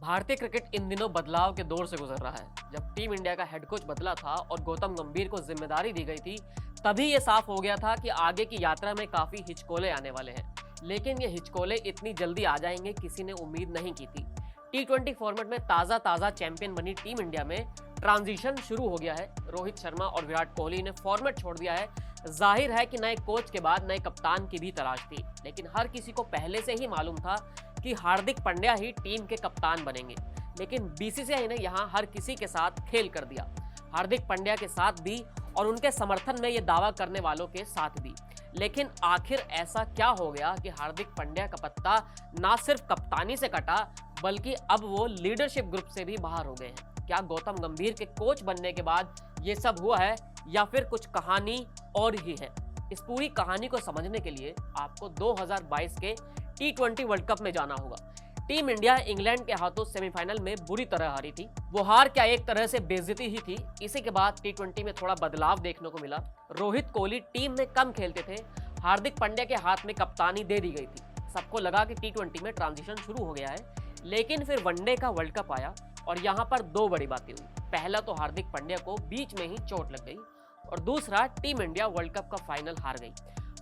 भारतीय cricket in दिनों बदलाव के दौर से गुजर रहा है। जब टीम इंडिया का हेड कोच बदला था और गौतम गंभीर को जिम्मेदारी दी गई थी, तभी ये साफ हो गया था कि आगे की यात्रा में काफी हिचकोले आने वाले हैं। लेकिन ये हिचकोले इतनी जल्दी आ जाएंगे, किसी ने उम्मीद नहीं की थी। T20 फॉर्मेट में ताजा चैंपियन बनी टीम इंडिया में ट्रांजिशन शुरू हो गया है। रोहित शर्मा और विराट कोहली ने फॉर्मेट छोड़ दिया है। जाहिर है कि नए कोच के बाद नए कप्तान की भी तलाश थी, लेकिन हर किसी को पहले से ही मालूम था कि हार्दिक पांड्या ही टीम के कप्तान बनेंगे। लेकिन बीसीसीआई ने यहां हर किसी के साथ खेल कर दिया, हार्दिक पांड्या के साथ भी और उनके समर्थन में ये दावा करने वालों के साथ भी। लेकिन आखिर ऐसा क्या हो गया कि हार्दिक पांड्या का पत्ता ना सिर्फ कप्तानी से कटा, बल्कि अब वो लीडरशिप ग्रुप से भी बाहर हो गए हैं। क्या गौतम गंभीर के कोच बनने के बाद ये सब हुआ है या फिर कुछ कहानी और ही है? इस पूरी कहानी को समझने के लिए आपको 2022 के T20 वर्ल्ड कप में जाना होगा। टीम इंडिया इंग्लैंड के हाथों सेमीफाइनल में बुरी तरह हारी थी। वो हार क्या एक तरह से बेइज्जती ही थी। इसी के बाद T20 में थोड़ा बदलाव देखने को मिला। रोहित कोहली टीम में कम खेलते थे, हार्दिक पांड्या के हाथ में कप्तानी दे दी गई थी। सबको लगा कि T20 में ट्रांजिशन शुरू हो गया है, लेकिन फिर वनडे का वर्ल्ड कप आया और यहाँ पर दो बड़ी बातें हुई। पहला तो हार्दिक पांड्या को बीच में ही चोट लग गई और दूसरा टीम इंडिया वर्ल्ड कप का फाइनल हार गई।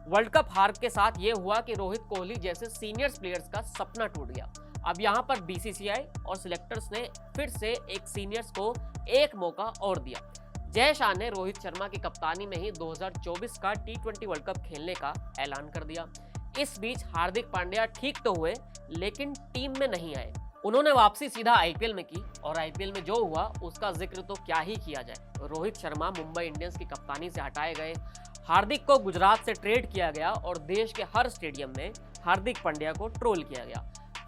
वर्ल्ड कप हार के साथ ये हुआ कि रोहित कोहली जैसे सीनियर्स प्लेयर्स का सपना टूट गया। अब यहाँ पर बीसीसीआई और सिलेक्टर्स ने फिर से एक सीनियर्स को एक मौका और दिया। जय शाह ने रोहित शर्मा की कप्तानी में ही 2024 का T20 वर्ल्ड कप खेलने का ऐलान कर दिया। इस बीच हार्दिक पांड्या ठीक तो हुए, लेकिन टीम में नहीं आए। उन्होंने वापसी सीधा आईपीएल में की और आईपीएल में जो हुआ उसका जिक्र तो क्या ही किया जाए। रोहित शर्मा मुंबई इंडियंस की कप्तानी से हटाए गए, हार्दिक को गुजरात से ट्रेड किया गया और देश के हर स्टेडियम में हार्दिक पांड्या को ट्रोल किया गया।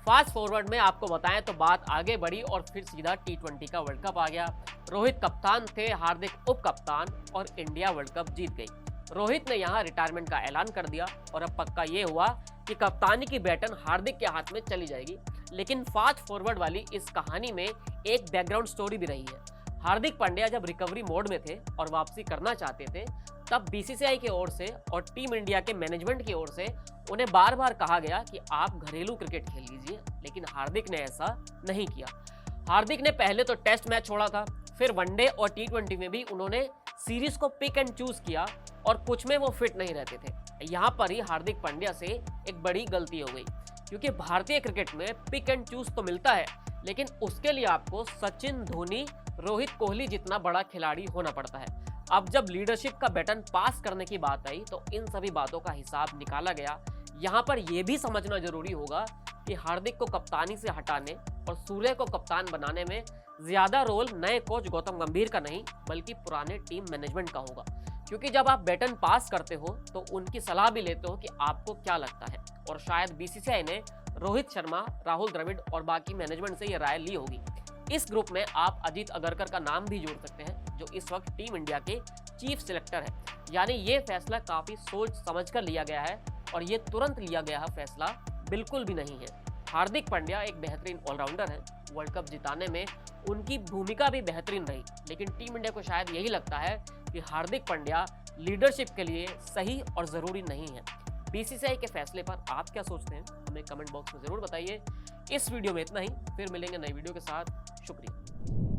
फास्ट फॉरवर्ड में आपको बताएं तो बात आगे बढ़ी और फिर सीधा T20 का वर्ल्ड कप आ गया। रोहित कप्तान थे, हार्दिक उप कप्तान और इंडिया वर्ल्ड कप जीत गई। रोहित ने यहाँ रिटायरमेंट का ऐलान कर दिया और अब पक्का ये हुआ कि कप्तानी की बैटन हार्दिक के हाथ में चली जाएगी। लेकिन फास्ट फॉरवर्ड वाली इस कहानी में एक बैकग्राउंड स्टोरी भी रही है। हार्दिक पांड्या जब रिकवरी मोड में थे और वापसी करना चाहते थे, तब बीसीसीआई की ओर से और टीम इंडिया के मैनेजमेंट की ओर से उन्हें बार बार कहा गया कि आप घरेलू क्रिकेट खेल लीजिए, लेकिन हार्दिक ने ऐसा नहीं किया। हार्दिक ने पहले तो टेस्ट मैच छोड़ा था, फिर वनडे और T20 में भी उन्होंने सीरीज को पिक एंड चूज किया और कुछ में वो फिट नहीं रहते थे। यहाँ पर ही हार्दिक पांड्या से एक बड़ी गलती हो गई, क्योंकि भारतीय क्रिकेट में पिक एंड चूज तो मिलता है, लेकिन उसके लिए आपको सचिन, धोनी, रोहित कोहली जितना बड़ा खिलाड़ी होना पड़ता है। अब जब लीडरशिप का बैटन पास करने की बात आई तो इन सभी बातों का हिसाब निकाला गया। यहाँ पर यह भी समझना जरूरी होगा कि हार्दिक को कप्तानी से हटाने और सूर्य को कप्तान बनाने में ज्यादा रोल नए कोच गौतम गंभीर का नहीं, बल्कि पुराने टीम मैनेजमेंट का होगा। क्योंकि जब आप बैटन पास करते हो तो उनकी सलाह भी लेते हो कि आपको क्या लगता है, और शायद बीसीसीआई ने रोहित शर्मा, राहुल द्रविड़ और बाकी मैनेजमेंट से ये राय ली होगी। इस ग्रुप में आप अजीत अगरकर का नाम भी जोड़ सकते हैं, जो इस वक्त टीम इंडिया के चीफ सिलेक्टर है। यानी ये फैसला काफी सोच समझकर लिया गया है और ये तुरंत लिया गया फैसला बिल्कुल भी नहीं है। हार्दिक पांड्या एक बेहतरीन ऑलराउंडर है, वर्ल्ड कप जिताने में उनकी भूमिका भी बेहतरीन रही, लेकिन टीम इंडिया को शायद यही लगता है कि हार्दिक पांड्या लीडरशिप के लिए सही और जरूरी नहीं है। बीसीसीआई के फैसले पर आप क्या सोचते हैं, हमें कमेंट बॉक्स में जरूर बताइए। इस वीडियो में इतना ही, फिर मिलेंगे नई वीडियो के साथ। शुक्रिया।